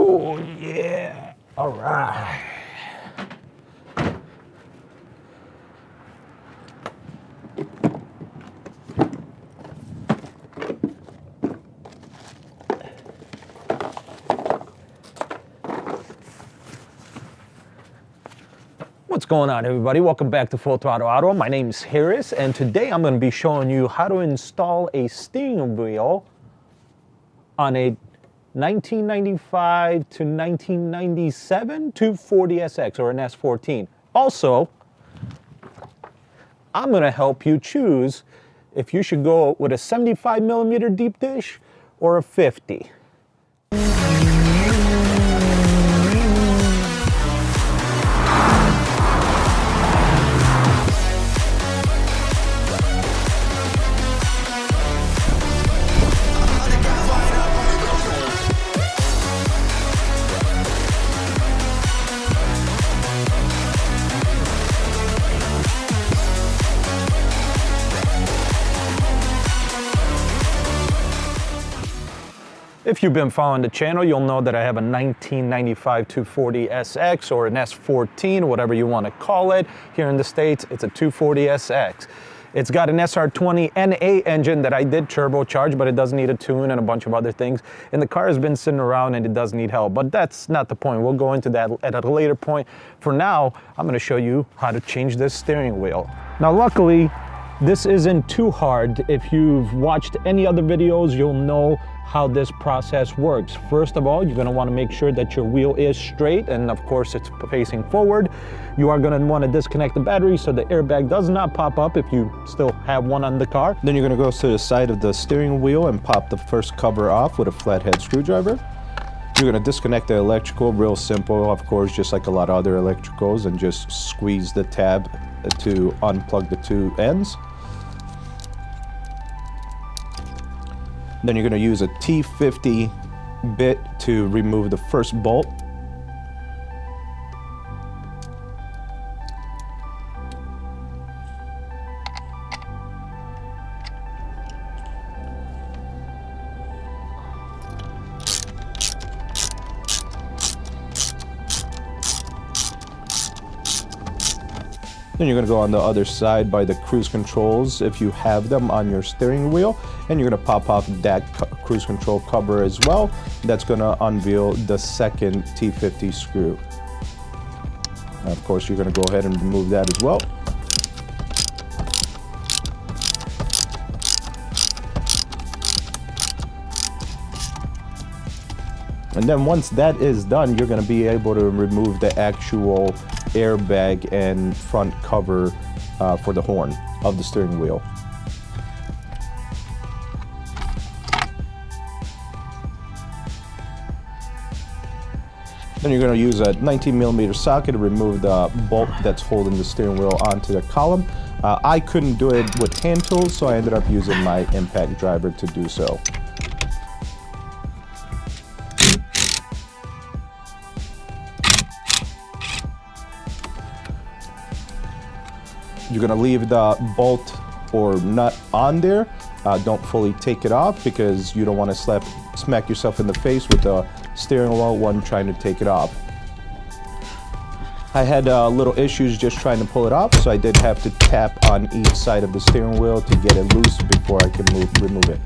Oh yeah, all right. What's going on, everybody? Welcome back to Full Throttle Auto. My name's Harris, and today I'm going to be showing you how to install a steering wheel on a 1995 to 1997 240SX or an S14. Also, I'm going to help you choose if you should go with a 75mm deep dish or a 50. If you've been following the channel, you'll know that I have a 1995 240SX or an S14, whatever you want to call it. Here in the States, it's a 240SX. It's got an SR20 NA engine that I did turbocharge, but it does need a tune and a bunch of other things. And the car has been sitting around and it does need help, but that's not the point. We'll go into that at a later point. For now, I'm going to show you how to change this steering wheel. Now, luckily, this isn't too hard. If you've watched any other videos, you'll know how this process works. First of all, you're going to want to make sure that your wheel is straight, and of course it's facing forward. You are going to want to disconnect the battery so the airbag does not pop up if you still have one on the car. Then you're going to go to the side of the steering wheel and pop the first cover off with a flathead screwdriver. You're going to disconnect the electrical, real simple, of course, just like a lot of other electricals, and just squeeze the tab to unplug the two ends. Then you're going to use a T50 bit to remove the first bolt. Then you're going to go on the other side by the cruise controls if you have them on your steering wheel, and you're going to pop off that cruise control cover as well. That's going to unveil the second T50 screw. And of course, you're going to go ahead and remove that as well. And then once that is done, you're going to be able to remove the actual airbag and front cover for the horn of the steering wheel. Then you're going to use a 19mm socket to remove the bolt that's holding the steering wheel onto the column. I couldn't do it with hand tools, so I ended up using my impact driver to do so. You're going to leave the bolt or nut on there. Don't fully take it off because you don't want to smack yourself in the face with the steering wheel when trying to take it off. I had little issues just trying to pull it off, so I did have to tap on each side of the steering wheel to get it loose before I can remove it.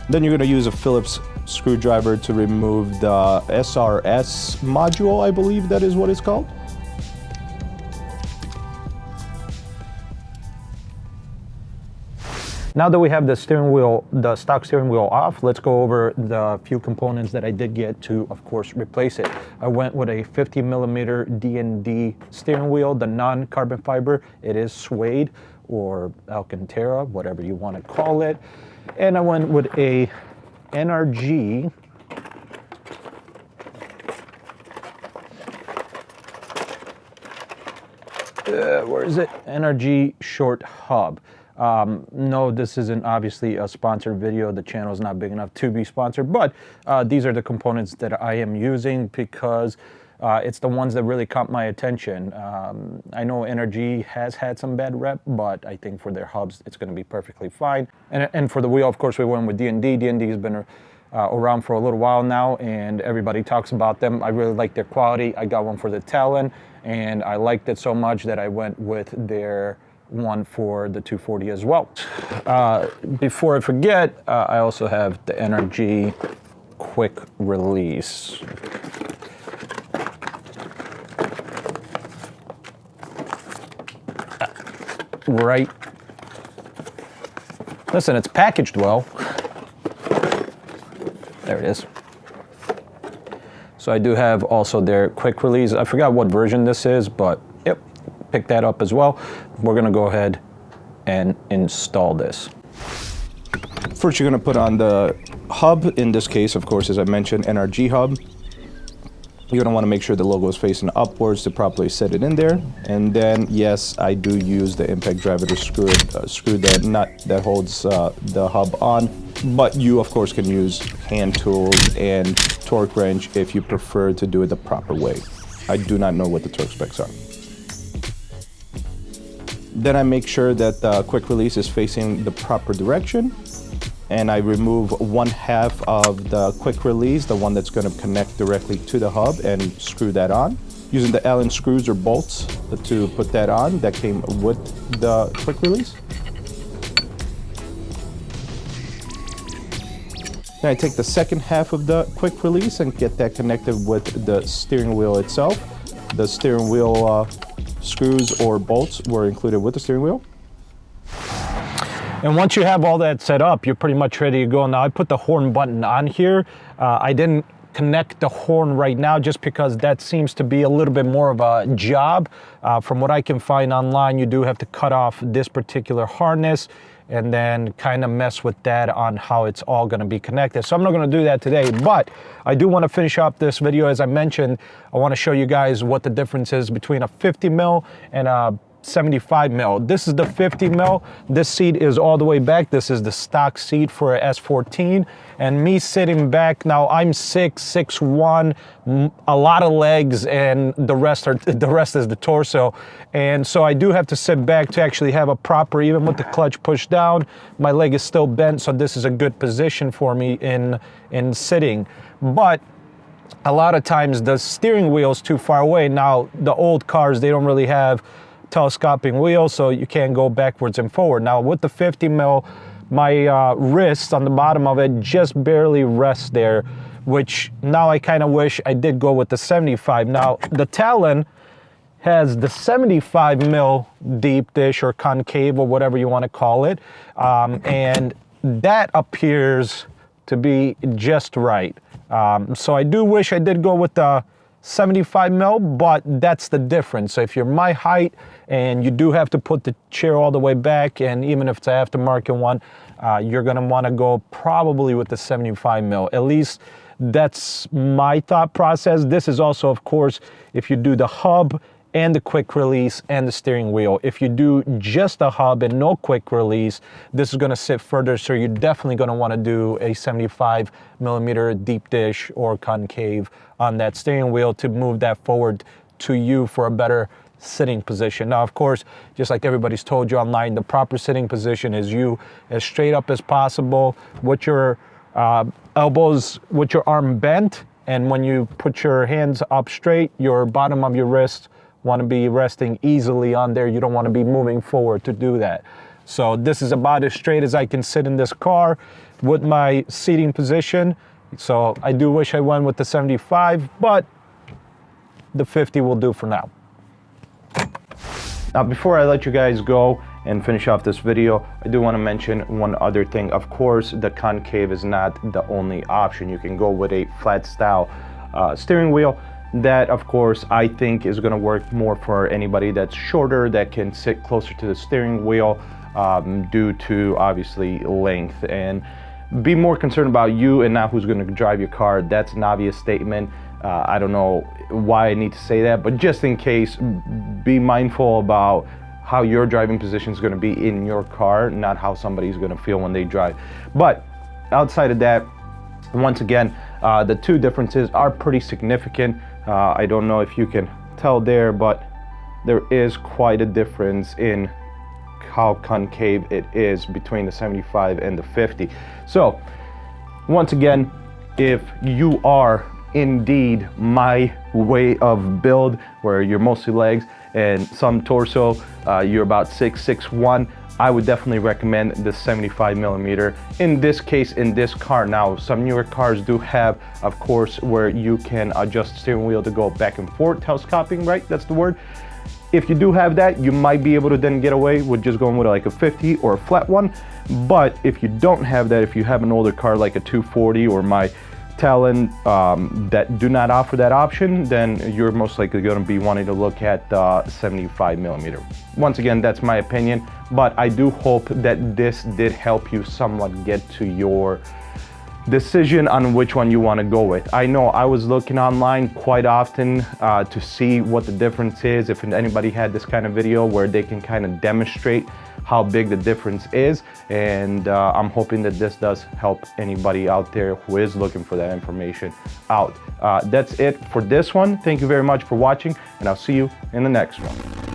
Then you're going to use a Phillips screwdriver to remove the SRS module, I believe that is what it's called. Now that we have the steering wheel, the stock steering wheel off, let's go over the few components that I did get to, of course, replace it. I went with a 50mm D&D steering wheel, the non-carbon fiber. It is suede or Alcantara, whatever you want to call it. And I went with a NRG where is it? NRG short hub. No, this isn't obviously a sponsored video. The channel is not big enough to be sponsored, but these are the components that I am using because it's the ones that really caught my attention. I know NRG has had some bad rep, but I think for their hubs, it's going to be perfectly fine. And for the wheel, of course, we went with D&D. D&D has been around for a little while now, and everybody talks about them. I really like their quality. I got one for the Talon, and I liked it so much that I went with their one for the 240 as well. Before I forget, I also have the NRG quick release. Right. Listen, it's packaged well. There it is. So I do have also their quick release. I forgot what version this is, but yep, pick that up as well. We're gonna go ahead and install this. First, you're gonna put on the hub. In this case, of course, as I mentioned, NRG hub. You're gonna wanna make sure the logo is facing upwards to properly set it in there. And then, yes, I do use the impact driver to screw the nut that holds the hub on. But you, of course, can use hand tools and torque wrench if you prefer to do it the proper way. I do not know what the torque specs are. Then I make sure that the quick release is facing the proper direction. And I remove 1/2 of the quick release, the one that's going to connect directly to the hub, and screw that on. Using the Allen screws or bolts to put that on that came with the quick release. Then I take the second half of the quick release and get that connected with the steering wheel itself. The steering wheel screws or bolts were included with the steering wheel. And once you have all that set up, you're pretty much ready to go. Now I put the horn button on here. I didn't connect the horn right now just because that seems to be a little bit more of a job. From what I can find online, you do have to cut off this particular harness and then kind of mess with that on how it's all going to be connected. So I'm not going to do that today, but I do want to finish up this video. As I mentioned, I want to show you guys what the difference is between a 50 mil and a 75 mil. This is the 50 mil. This seat is all the way back. This is the stock seat for a S14. And me sitting back, now I'm 6'1", a lot of legs, and the rest is the torso. And so I do have to sit back to actually have a proper, even with the clutch pushed down, my leg is still bent, so this is a good position for me in sitting. But a lot of times the steering wheel is too far away. Now the old cars, they don't really have telescoping wheels, so you can't go backwards and forward. Now with the 50 mil, my wrist on the bottom of it just barely rests there, which now I kind of wish I did go with the 75. Now the Talon has the 75 mil deep dish or concave or whatever you want to call it, and that appears to be just right. So I do wish I did go with the 75 mil, but that's the difference. So if you're my height and you do have to put the chair all the way back, and even if it's an aftermarket one, you're gonna wanna go probably with the 75 mil. At least that's my thought process. This is also, of course, if you do the hub and the quick release and the steering wheel. If you do just the hub and no quick release, this is gonna sit further, so you're definitely gonna wanna do a 75 millimeter deep dish or concave on that steering wheel to move that forward to you for a better sitting position. Now, of course, just like everybody's told you online, the proper sitting position is you as straight up as possible with your elbows, with your arm bent, and when you put your hands up straight, your bottom of your wrist want to be resting easily on there. You don't want to be moving forward to do that. So this is about as straight as I can sit in this car with my seating position. So I do wish I went with the 75, but the 50 will do for now. Now, before I let you guys go and finish off this video, I do want to mention one other thing. Of course, the concave is not the only option. You can go with a flat style steering wheel. That, of course, I think is going to work more for anybody that's shorter, that can sit closer to the steering wheel due to, obviously, length. And be more concerned about you and not who's going to drive your car. That's an obvious statement. I don't know why I need to say that, but just in case, be mindful about how your driving position is going to be in your car, not how somebody's going to feel when they drive. But outside of that, once again, the two differences are pretty significant. I don't know if you can tell there, but there is quite a difference in how concave it is between the 75 and the 50. So Once again, if you are indeed my way of build, where you're mostly legs and some torso, you're about 6'1", I would definitely recommend the 75mm. In this case, in this car. Now, some newer cars do have, of course, where you can adjust the steering wheel to go back and forth, telescoping, right? That's the word. If you do have that, you might be able to then get away with just going with like a 50 or a flat one. But if you don't have that, if you have an older car like a 240 or my Talon that do not offer that option, then you're most likely going to be wanting to look at 75mm. Once again, that's my opinion, but I do hope that this did help you somewhat get to your decision on which one you want to go with. I know I was looking online quite often to see what the difference is, if anybody had this kind of video where they can kind of demonstrate how big the difference is, and I'm hoping that this does help anybody out there who is looking for that information out. That's it for this one. Thank you very much for watching, and I'll see you in the next one.